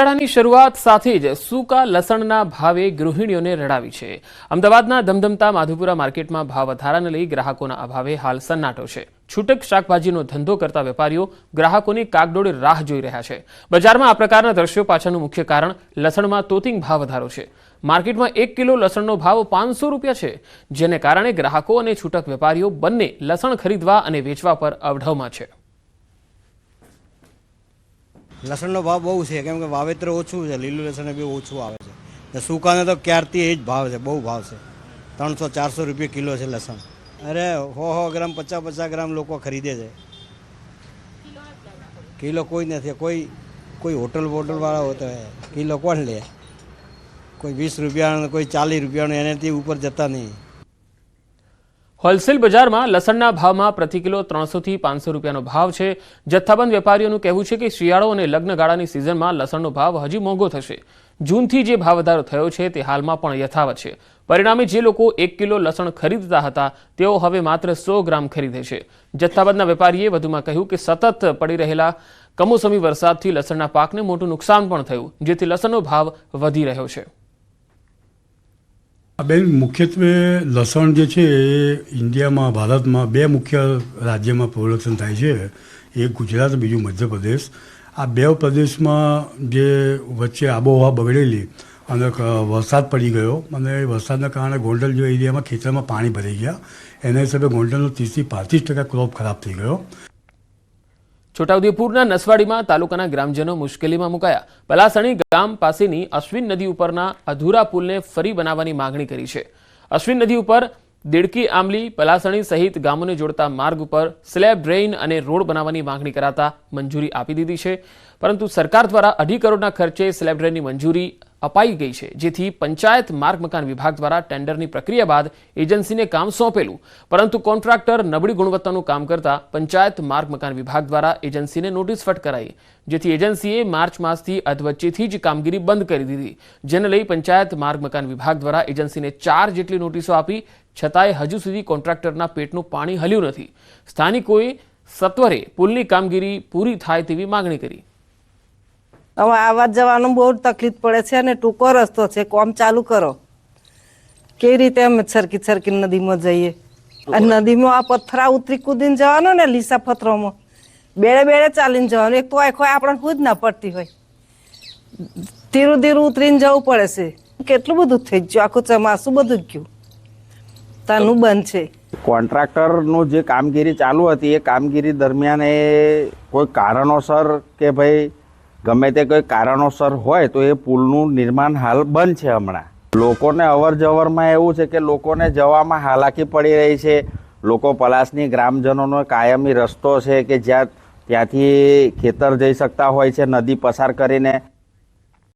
શિયાળાની શરૂઆત સાથે જ સૂકા લસણના ભાવે ગૃહિણીઓને રડાવી છે। અમદાવાદના ધમધમતા માધુપુરા માર્કેટમાં ભાવ વધારાને લઈ ગ્રાહકોના અભાવે હાલ સન્નાટો છે। છૂટક શાકભાજીનો ધંધો કરતા વેપારીઓ ગ્રાહકોની કાગડોળે રાહ જોઈ રહ્યા છે। બજારમાં આ પ્રકારના દ્રશ્યો પાછળનું મુખ્ય કારણ લસણમાં તોતિંગ ભાવ વધારો છે। માર્કેટમાં 1 કિલો લસણનો ભાવ 500 રૂપિયા છે, જેને કારણે ગ્રાહકો અને છૂટક વેપારીઓ બંને લસણ ખરીદવા અને વેચવા પર અવઢવમાં છે। લસણનો ભાવ બહુ છે, કેમ કે વાવેતર ઓછું છે, લીલું લસણ બી ઓછું આવે છે। સૂકાને તો ક્યારથી એ જ ભાવ છે, બહુ ભાવ છે। 300-400 રૂપિયા કિલો છે લસણ। અરે 100 ગ્રામ 50 ગ્રામ લોકો ખરીદે છે, કિલો કોઈ નથી। કોઈ હોટલવાળા હોય તો કિલો કોણ લે? કોઈ 20 રૂપિયાનો, કોઈ 40 રૂપિયાનો, એનાથી ઉપર જતા નહીં। હોલસેલ બજારમાં લસણના ભાવમાં પ્રતિ કિલો 300 થી 500 રૂપિયાનો ભાવ છે। જથ્થાબંધ વેપારીઓનું કહેવું છે કે શિયાળો અને લગ્નગાળાની સિઝનમાં લસણનો ભાવ હજી મોંઘો થશે। જૂનથી જે ભાવ વધારો થયો છે તે હાલમાં પણ યથાવત છે। પરિણામે જે લોકો 1 કિલો લસણ ખરીદતા હતા તેઓ હવે માત્ર 100 ગ્રામ ખરીદે છે। જથ્થાબંધના વેપારીએ વધુમાં કહ્યું કે સતત પડી રહેલા કમોસમી વરસાદથી લસણના પાકને મોટું નુકસાન પણ થયું, જેથી લસણનો ભાવ વધી રહ્યો છે। બેન, મુખ્યત્વે લસણ જે છે એ ઇન્ડિયામાં, ભારતમાં 2 મુખ્ય રાજ્યમાં પ્રોડક્શન થાય છે। એક ગુજરાત, બીજું મધ્યપ્રદેશ। આ 2 પ્રદેશમાં જે વચ્ચે આબોહવા બગડેલી અને વરસાદ પડી ગયો અને વરસાદના કારણે ગોંડલ જેવા એરિયામાં ખેતરમાં પાણી ભરાઈ ગયા, એના હિસાબે ગોંડલનો 30 થી 35% ક્રોપ ખરાબ થઈ ગયો। છોટાઉદેપુરના નસવાડીમાં તાલુકાના ગ્રામજનો મુશ્કેલીમાં મુકાયા। પલાસણી ગામ પાસેની અશ્વિન નદી ઉપરના અધૂરા પુલને ફરી બનાવવાની માંગણી કરી છે। અશ્વિન નદી ઉપર દેડકી, આંબલી, પલાસણી સહિત ગામોને જોડતા માર્ગ ઉપર સ્લેબ, ડ્રેઇન અને રોડ બનાવવાની માંગણી કરાતા મંજૂરી આપી દીધી છે, પરંતુ સરકાર દ્વારા 2.5 કરોડના ખર્ચે સ્લેબ ડ્રેઇનની મંજૂરી અપાઈ ગઈ છે, જેથી પંચાયત માર્ગ મકાન વિભાગ દ્વારા ટેન્ડરની પ્રક્રિયા બાદ એજન્સીને કામ સોંપેલું, પરંતુ કોન્ટ્રાક્ટર નબળી ગુણવત્તાનું કામ કરતા પંચાયત માર્ગ મકાન વિભાગ દ્વારા એજન્સીને નોટિસ ફટકારાઈ, જેથી એજન્સીએ માર્ચ માસથી અધવચ્ચેથી જ કામગીરી બંધ કરી દીધી, જેને લઈ પંચાયત માર્ગ મકાન વિભાગ દ્વારા એજન્સીને 4 જેટલી નોટિસો આપી, છતાંય હજુ સુધી કોન્ટ્રાક્ટરના પેટનું પાણી હલ્યું નથી। સ્થાનિકોએ સત્વરે પુલની કામગીરી પૂરી થાય તેવી માંગણી કરી। હવે આવવા જવાનું બહુ તકલીફ પડે છે અને ટૂંકો રસ્તો છે, કોમ ચાલુ કરો। કેવી રીતે અમે સરકી નદીમાં જઈએ? અને નદીમાં આ પથ્થરા ઉતરી કૂદીને જવાનું ને, લીસા પથ્થરોમાં બેડે ચાલીને જવાનું। એક તો આખો આપણને ખુદ ના પડતી હોય, ધીરું ઉતરીને જવું પડે છે। કેટલું બધું થઈ ગયું, આખું ચોમાસું બધું જ ગયું, તાનું બંધ છે। કોન્ટ્રાક્ટરનું જે કામગીરી ચાલુ હતી એ કામગીરી દરમિયાન એ કોઈ કારણોસર કે ભાઈ ગમે તે કોઈ કારણોસર હોય તો એ પુલનું નિર્માણ હાલ બંધ છે। હમણાં લોકોને અવર જવરમાં એવું છે કે લોકોને જવામાં હાલાકી પડી રહી છે। લોકો પલાસની ગ્રામજનોનો કાયમી રસ્તો છે કે ત્યાંથી ખેતર જઈ શકતા હોય છે નદી પસાર કરીને।